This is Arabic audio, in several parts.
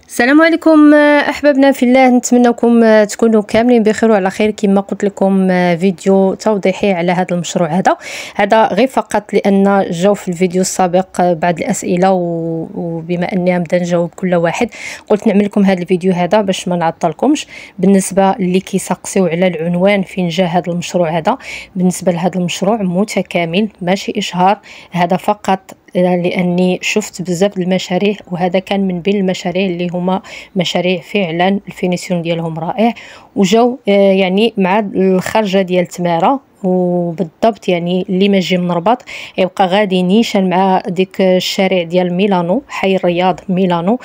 السلام عليكم احبابنا في الله، نتمنىكم تكونوا كاملين بخير وعلى خير. كما قلت لكم فيديو توضيحي على هذا المشروع. هذا غير فقط لان جاو في الفيديو السابق بعض الاسئله وبما اني نبدا نجاوب كل واحد قلت نعمل لكم هذا الفيديو هذا باش ما نعطلكمش. بالنسبه اللي كيسقسيو على العنوان فين جا هذا المشروع، هذا بالنسبه لهذا المشروع متكامل ماشي اشهار، هذا فقط لاني شفت بزاف المشاريع وهذا كان من بين المشاريع اللي هما مشاريع فعلا الفينيسيون ديالهم رائع وجاو يعني مع الخرجه ديال تماره. وبالضبط يعني اللي ما جي من رباط يبقى غادي نيشان مع ديك الشارع ديال ميلانو، حي الرياض ميلانو،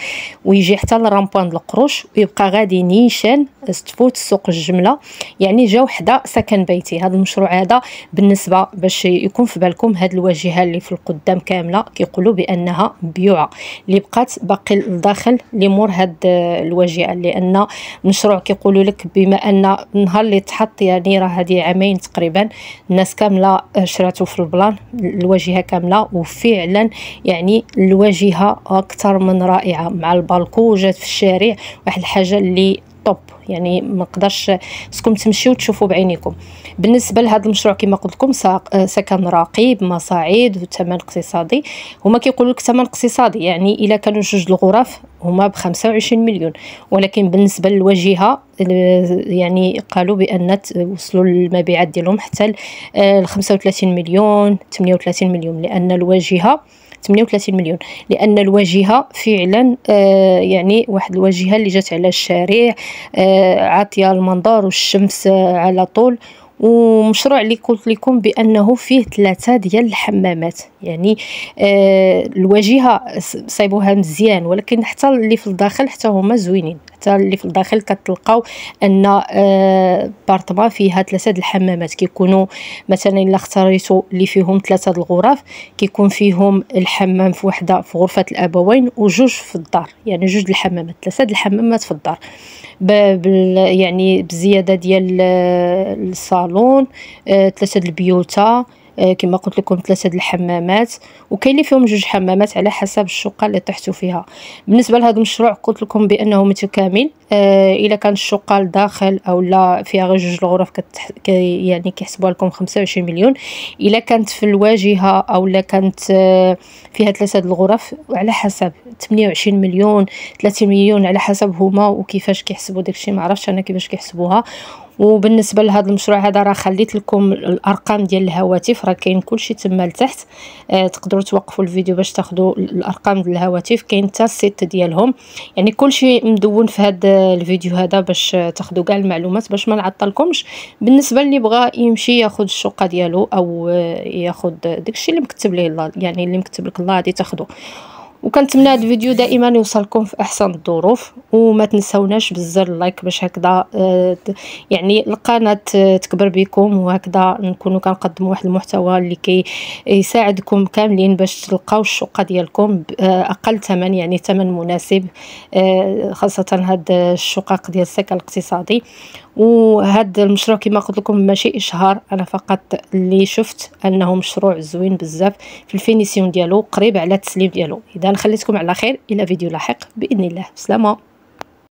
ويجي حتى لرامبوان القروش ويبقى غادي نيشان تفوت سوق الجمله، يعني جاو حدا سكن بيتي. هذا المشروع هذا بالنسبه باش يكون في بالكم، هاد الواجهه اللي في القدام كامله كيقولوا بانها بيوعه اللي بقات باقي الداخل اللي مور هاد الواجهه، لان المشروع كيقولوا لك بما ان النهار اللي تحط يعني راه هذه عامين تقريبا الناس كامله شراتو في البلان الواجهه كامله، وفعلا يعني الواجهه اكثر من رائعه مع البالكو جات في الشارع، واحد الحاجه اللي طوب يعني ما نقدرش سكم تمشيو تشوفوا بعينيكم. بالنسبه لهذا المشروع كما قلت لكم سكن راقي بمصاعيد وثمن اقتصادي. هما كيقولوا لك ثمن اقتصادي يعني الا كانوا جوج الغرف هما ب 25 مليون، ولكن بالنسبه للواجهه يعني قالوا بان وصلوا المبيعات ديالهم حتى ل 35 مليون 38 مليون، لان الواجهه 38 مليون لان الواجهه فعلا يعني واحد الواجهه اللي جات على الشارع عاطيه المنظر والشمس على طول. ومشروع اللي قلت لكم بانه فيه 3 ديال الحمامات، يعني الواجهه صايبوها مزيان، ولكن حتى اللي في الداخل حتى هما زوينين. حتى اللي في الداخل كتلقاو ان بارطمان فيها 3 د الحمامات، كيكونوا مثلا الا اختاريتوا اللي فيهم 3 د الغرف كيكون فيهم الحمام في وحده في غرفه الابوين وجوج في الدار، يعني 2 د الحمامات 3 د الحمامات في الدار يعني بزياده ديال الصالون 3 د البيوتا كما قلت لكم 3 د الحمامات، وكاين اللي فيهم 2 حمامات على حسب الشقه اللي طحتوا فيها. بالنسبه لهذا المشروع قلت لكم بانه متكامل، الا كان الشقه لداخل او لا فيها غير 2 الغرف يعني كيحسبوها لكم 25 مليون. الا كانت في الواجهه او لا كانت فيها 3 د الغرف على حسب 28 مليون 30 مليون على حسب هما وكيفاش كيحسبوا داكشي، ما عرفتش انا كيفاش كيحسبوها. وبالنسبه لهذا المشروع هذا راه خليت لكم الارقام ديال الهواتف، راه كاين كلشي تما لتحت، تقدروا توقفوا الفيديو باش تاخذوا الارقام ديال الهواتف، كاين حتى السيت ديالهم، يعني كلشي مدون في هذا الفيديو هذا باش تاخذوا كاع المعلومات باش ما نعطلكمش. بالنسبه اللي بغى يمشي ياخذ الشقه ديالو او ياخذ داكشي اللي مكتب ليه الله، يعني اللي مكتب لك الله غادي تاخذوا. وكنتمنى هذا الفيديو دائما يوصلكم في احسن الظروف، وما تنساوناش بزر اللايك باش هكذا يعني القناه تكبر بكم، وهكذا نكونوا كنقدموا واحد المحتوى اللي يساعدكم كاملين باش تلقاو الشقه ديالكم باقل ثمن، يعني ثمن مناسب، خاصه هاد الشقق ديال السكن الاقتصادي. وهذا المشروع كما قلت لكم ماشي اشهار، انا فقط اللي شفت انه مشروع زوين بزاف في الفينيسيون ديالو، قريب على التسليم ديالو. اذا خليتكم على خير، الى فيديو لاحق باذن الله. بسلامه.